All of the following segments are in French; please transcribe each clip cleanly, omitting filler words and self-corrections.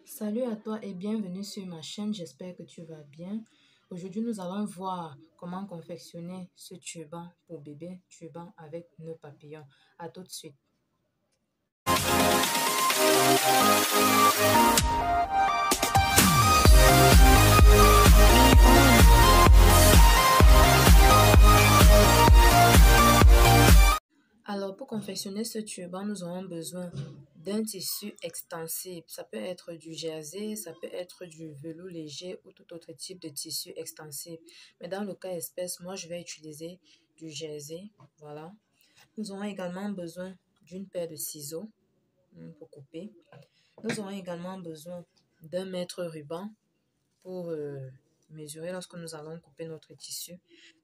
Salut à toi et bienvenue sur ma chaîne, j'espère que tu vas bien. Aujourd'hui, nous allons voir comment confectionner ce turban pour bébé, turban avec nœud papillon. À tout de suite. Alors, pour confectionner ce turban, nous aurons besoin d'un tissu extensible. Ça peut être du jersey, ça peut être du velours léger ou tout autre type de tissu extensible. Mais dans le cas espèce, moi, je vais utiliser du jersey. Voilà. Nous aurons également besoin d'une paire de ciseaux pour couper. Nous aurons également besoin d'un mètre ruban pour mesurer lorsque nous allons couper notre tissu.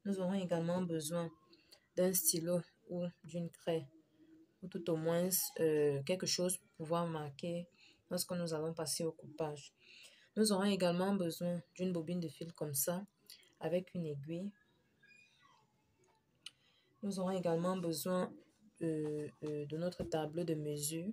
Nous aurons également besoin d'un stylo ou d'une craie ou tout au moins quelque chose pour pouvoir marquer lorsque nous allons passer au coupage. Nous aurons également besoin d'une bobine de fil comme ça avec une aiguille. Nous aurons également besoin de notre tableau de mesure.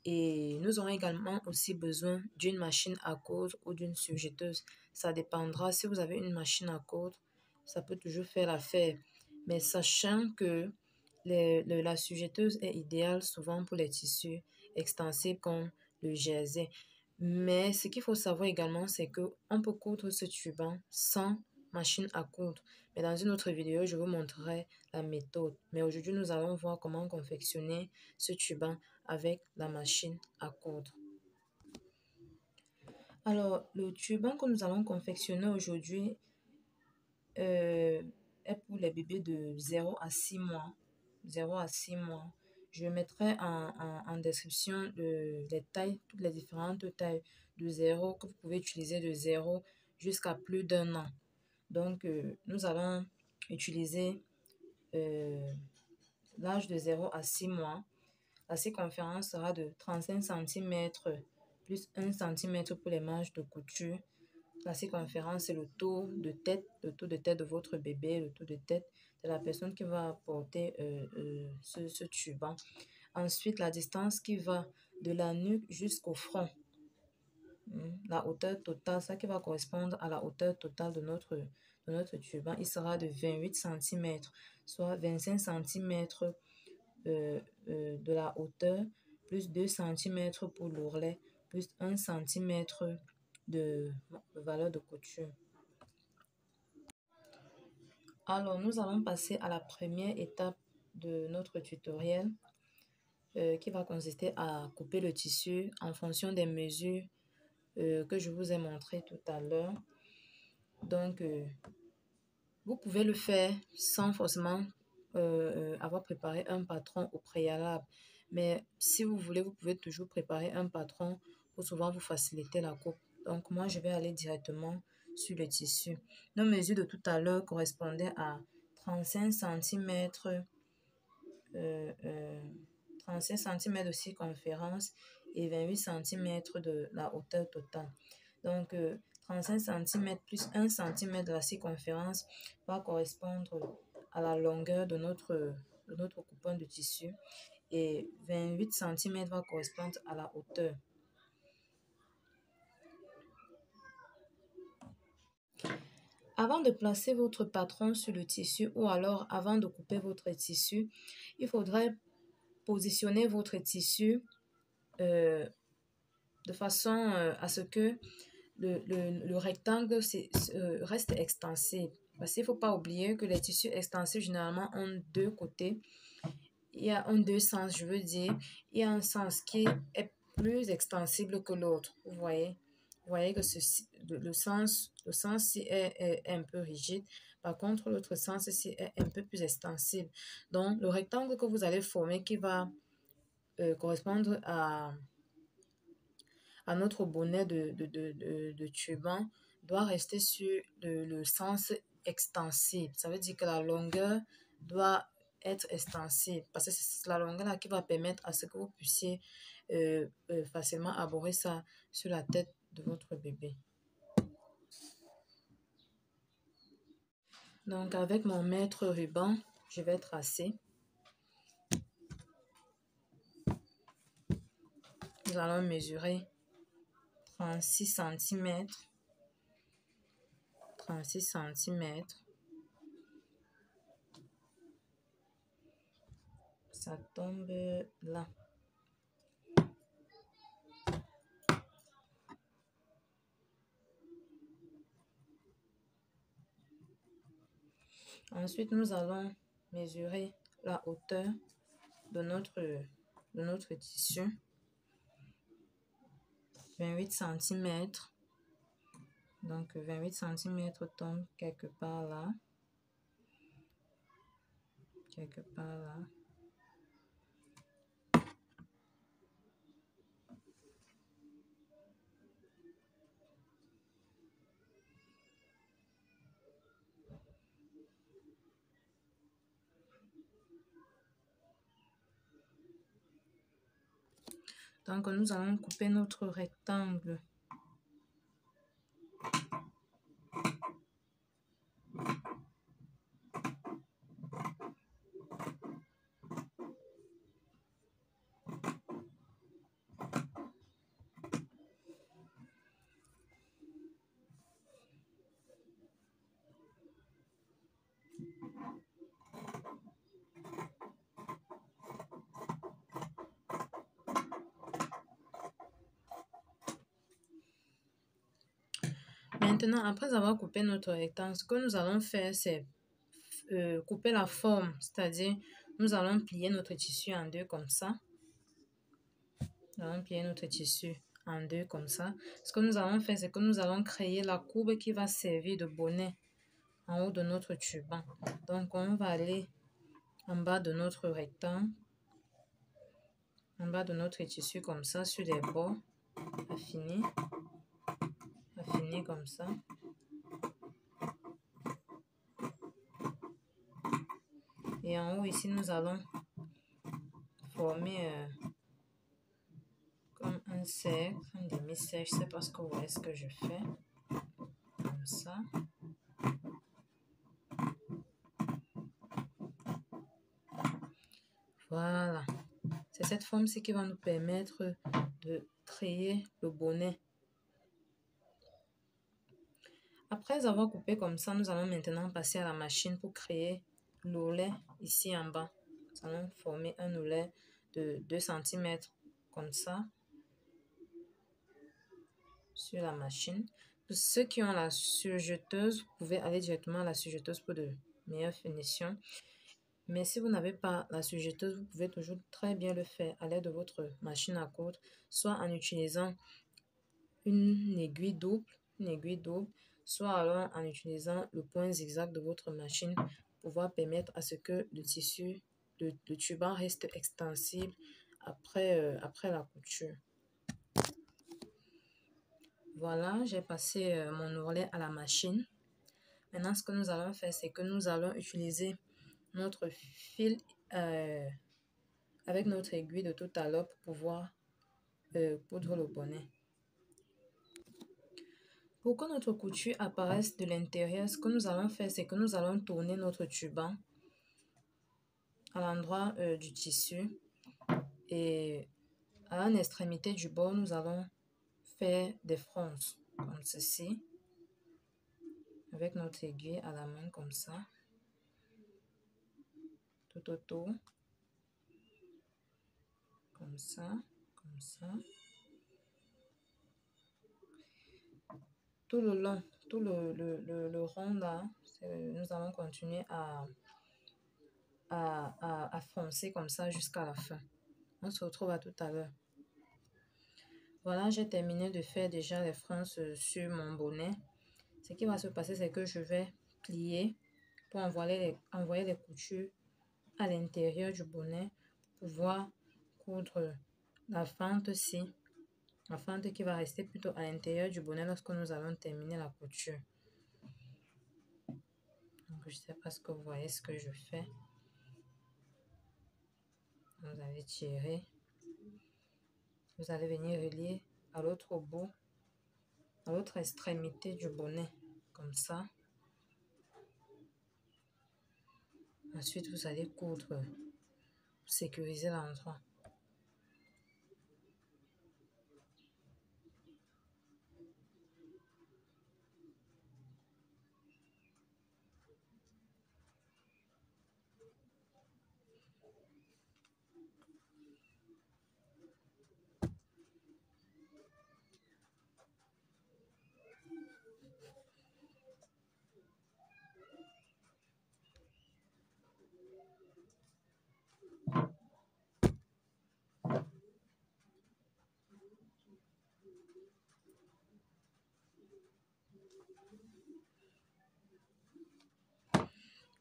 Et nous aurons également aussi besoin d'une machine à coudre ou d'une surjeteuse. Ça dépendra. Si vous avez une machine à coudre, ça peut toujours faire l'affaire. Mais sachant que la surjeteuse est idéale souvent pour les tissus extensibles comme le jersey. Mais ce qu'il faut savoir également, c'est qu'on peut coudre ce turban sans machine à coudre. Mais dans une autre vidéo, je vous montrerai la méthode. Mais aujourd'hui, nous allons voir comment confectionner ce turban avec la machine à coudre. Alors, le turban que nous allons confectionner aujourd'hui est pour les bébés de 0 à 6 mois. 0 à 6 mois. Je mettrai en description les tailles, toutes les différentes tailles de 0 que vous pouvez utiliser de 0 jusqu'à plus d'1 an. Donc, nous allons utiliser l'âge de 0 à 6 mois. La circonférence sera de 35 cm plus 1 cm pour les manches de couture. La circonférence, c'est le tour de tête de votre bébé, le tour de tête de la personne qui va porter ce turban. Ensuite, la distance qui va de la nuque jusqu'au front. La hauteur totale, ça qui va correspondre à la hauteur totale de notre turban, il sera de 28 cm, soit 25 cm de la hauteur, plus 2 cm pour l'ourlet, plus 1 cm de valeur de couture. Alors, nous allons passer à la première étape de notre tutoriel qui va consister à couper le tissu en fonction des mesures que je vous ai montré tout à l'heure. Donc, vous pouvez le faire sans forcément avoir préparé un patron au préalable. Mais si vous voulez, vous pouvez toujours préparer un patron pour souvent vous faciliter la coupe. Donc, moi, je vais aller directement sur le tissu. Nos mesures de tout à l'heure correspondaient à 35 cm, 35 cm de circonférence et 28 cm de la hauteur totale. Donc, 35 cm plus 1 cm de la circonférence va correspondre à la longueur de notre coupon de tissu et 28 cm va correspondre à la hauteur. Avant de placer votre patron sur le tissu ou alors avant de couper votre tissu, il faudrait positionner votre tissu de façon à ce que le rectangle reste extensible. Parce qu'il ne faut pas oublier que les tissus extensibles généralement ont deux côtés. Il y a deux sens, je veux dire. Il y a un sens qui est plus extensible que l'autre. Vous voyez que le sens-ci est un peu rigide. Par contre, l'autre sens ici est un peu plus extensible. Donc, le rectangle que vous allez former qui va correspondre à notre bonnet de turban doit rester sur le sens extensible. Ça veut dire que la longueur doit être extensible parce que c'est la longueur là qui va permettre à ce que vous puissiez facilement aborder ça sur la tête de votre bébé. Donc avec mon mètre ruban, je vais tracer. nous allons mesurer 36 centimètres. 36 centimètres. Ça tombe là. Ensuite, nous allons mesurer la hauteur de notre tissu. 28 centimètres. Donc, 28 centimètres tombe quelque part là. Quelque part là. Donc, nous allons couper notre rectangle. Maintenant, après avoir coupé notre rectangle, ce que nous allons faire, c'est couper la forme. C'est-à-dire, nous allons plier notre tissu en deux comme ça. Nous allons plier notre tissu en deux comme ça. Ce que nous allons faire, c'est que nous allons créer la courbe qui va servir de bonnet en haut de notre tuban. Donc, on va aller en bas de notre rectangle, en bas de notre tissu comme ça, sur les bords, affiner comme ça. Et en haut ici, nous allons former comme un cercle, un demi-cercle. Je ne sais pas ce que vous voyez ce que je fais. Comme ça. Voilà. C'est cette forme-ci qui va nous permettre de créer le bonnet. Après avoir coupé comme ça, nous allons maintenant passer à la machine pour créer l'oulet ici en bas. Nous allons former un oulet de 2 cm comme ça sur la machine. Pour ceux qui ont la surjeteuse, vous pouvez aller directement à la surjeteuse pour de meilleures finitions. Mais si vous n'avez pas la surjeteuse, vous pouvez toujours très bien le faire à l'aide de votre machine à coudre, soit en utilisant une aiguille double, soit alors en utilisant le point zigzag de votre machine pour pouvoir permettre à ce que le tissu, le tuban reste extensible après la couture. Voilà, j'ai passé mon ourlet à la machine. Maintenant, ce que nous allons faire, c'est que nous allons utiliser notre fil avec notre aiguille de tout à l'heure pour pouvoir coudre le bonnet. Pour que notre couture apparaisse de l'intérieur, ce que nous allons faire, c'est que nous allons tourner notre tuban à l'endroit du tissu et à l'extrémité du bord, nous allons faire des fronces comme ceci avec notre aiguille à la main comme ça, tout autour, comme ça, comme ça. Tout le long, tout le rond là, nous allons continuer à froncer comme ça jusqu'à la fin. On se retrouve à tout à l'heure. Voilà, j'ai terminé de faire déjà les fronces sur mon bonnet. Ce qui va se passer, c'est que je vais plier pour envoyer les coutures à l'intérieur du bonnet pour pouvoir coudre la fente-ci. La fente qui va rester plutôt à l'intérieur du bonnet lorsque nous allons terminer la couture. Donc, je ne sais pas ce que vous voyez, ce que je fais. Vous allez tirer. Vous allez venir relier à l'autre bout, à l'autre extrémité du bonnet, comme ça. Ensuite, vous allez coudre pour sécuriser l'endroit.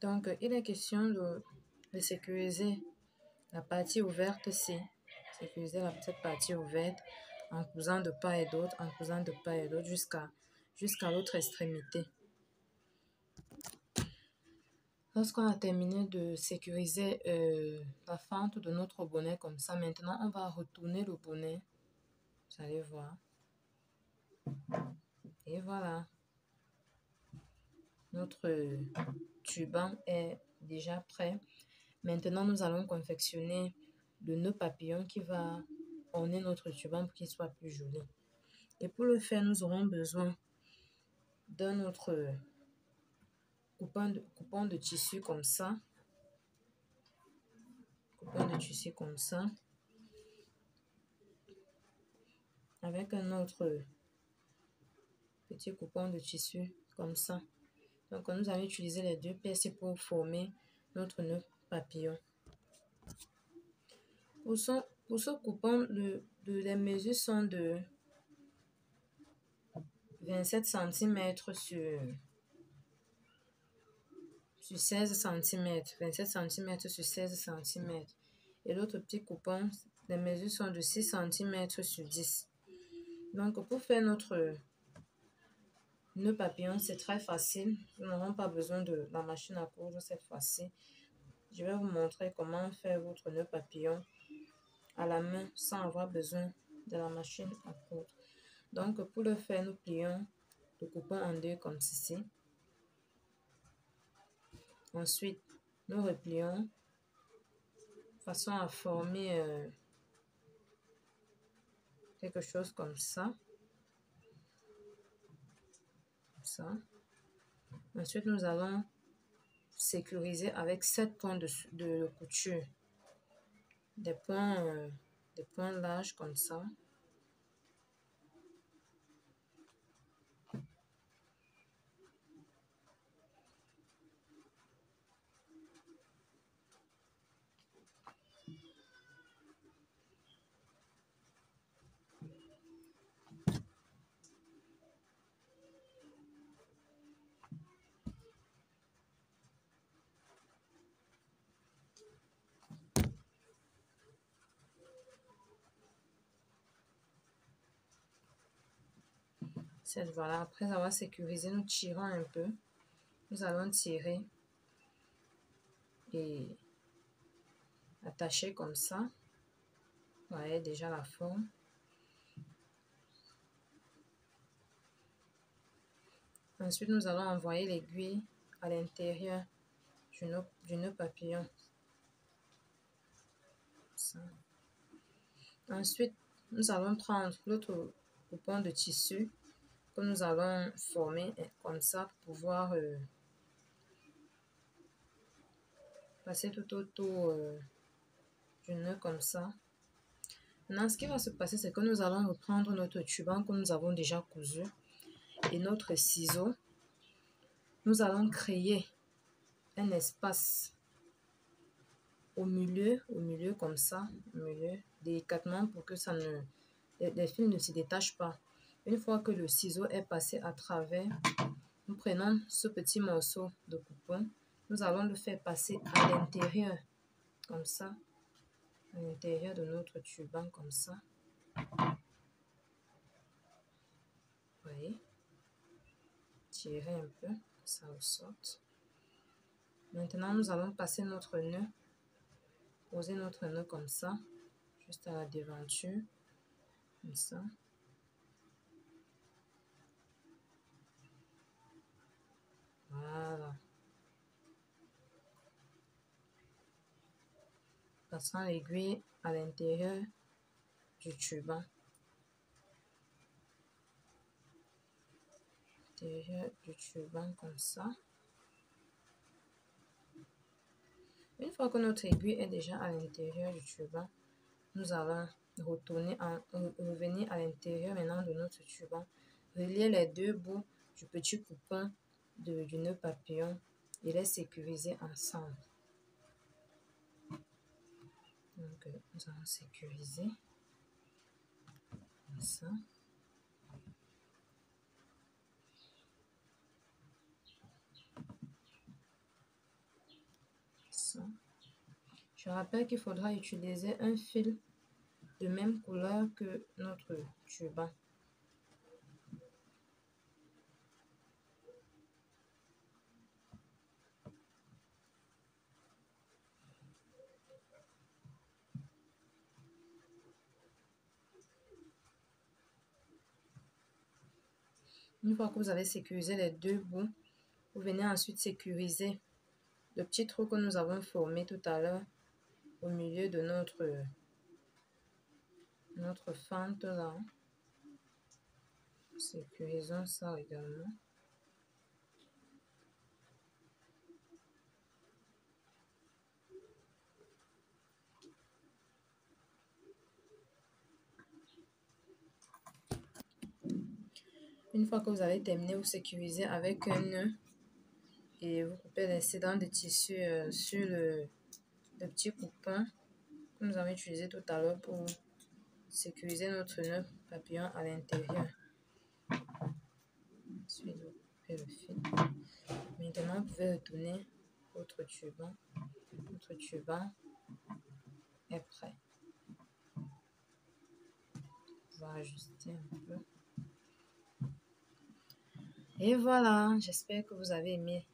Donc, il est question de sécuriser la partie ouverte C. Sécuriser cette partie ouverte en cousant de part et d'autre, en cousant de part et d'autre jusqu'à l'autre extrémité. Lorsqu'on a terminé de sécuriser la fente de notre bonnet comme ça, maintenant on va retourner le bonnet. Vous allez voir. Et voilà. Notre turban est déjà prêt. Maintenant, nous allons confectionner le nœud papillon qui va orner notre turban pour qu'il soit plus joli. Et pour le faire, nous aurons besoin d'un autre coupon de tissu comme ça. Coupon de tissu comme ça. Avec un autre petit coupon de tissu comme ça. Donc, nous allons utiliser les deux pièces pour former notre nœud papillon. Pour ce coupon, les mesures sont de 27 cm sur 16 cm. 27 cm sur 16 cm. Et l'autre petit coupon, les mesures sont de 6 cm sur 10. Donc, pour faire notre nœud papillon, c'est très facile. Nous n'aurons pas besoin de la machine à coudre cette fois-ci. Je vais vous montrer comment faire votre nœud papillon à la main sans avoir besoin de la machine à coudre. Donc, pour le faire, nous plions le coupon en deux comme ceci. Ensuite, nous replions de façon à former quelque chose comme ça. Ensuite, nous allons sécuriser avec 7 points de couture. Des points larges comme ça. Voilà, après avoir sécurisé, nous tirons un peu. Nous allons tirer et attacher comme ça. Vous voyez déjà la forme. Ensuite, nous allons envoyer l'aiguille à l'intérieur du nœud papillon. Ça. Ensuite, nous allons prendre l'autre coupon de tissu que nous allons former comme ça pour pouvoir passer tout autour du nœud comme ça. Maintenant, ce qui va se passer, c'est que nous allons reprendre notre turban que nous avons déjà cousu et notre ciseau. Nous allons créer un espace au milieu comme ça, au milieu, délicatement pour que les fils ne se détachent pas. Une fois que le ciseau est passé à travers, nous prenons ce petit morceau de coupon, nous allons le faire passer à l'intérieur, comme ça, à l'intérieur de notre turban, comme ça. Vous voyez, tirer un peu, ça ressorte. Maintenant, nous allons passer notre nœud, poser notre nœud comme ça, juste à la devanture, comme ça. Voilà. Passant l'aiguille à l'intérieur du turban. L'intérieur du turban comme ça. Une fois que notre aiguille est déjà à l'intérieur du turban, nous allons revenir à l'intérieur maintenant de notre turban, relier les deux bouts du petit coupon du nœud papillon et les sécuriser ensemble. Donc, nous allons sécuriser comme ça. Ça. Je rappelle qu'il faudra utiliser un fil de même couleur que notre turban. Une fois que vous avez sécurisé les deux bouts, vous venez ensuite sécuriser le petit trou que nous avons formé tout à l'heure au milieu de notre fente là. Sécurisons ça également. Une fois que vous avez terminé, vous sécurisez avec un nœud et vous coupez l'excédent de tissu sur le petit coupon que nous avons utilisé tout à l'heure pour sécuriser notre nœud papillon à l'intérieur. Ensuite, vous coupez le fil. Maintenant, vous pouvez retourner votre turban. Votre turban est prêt. On va ajuster un peu. Et voilà, j'espère que vous avez aimé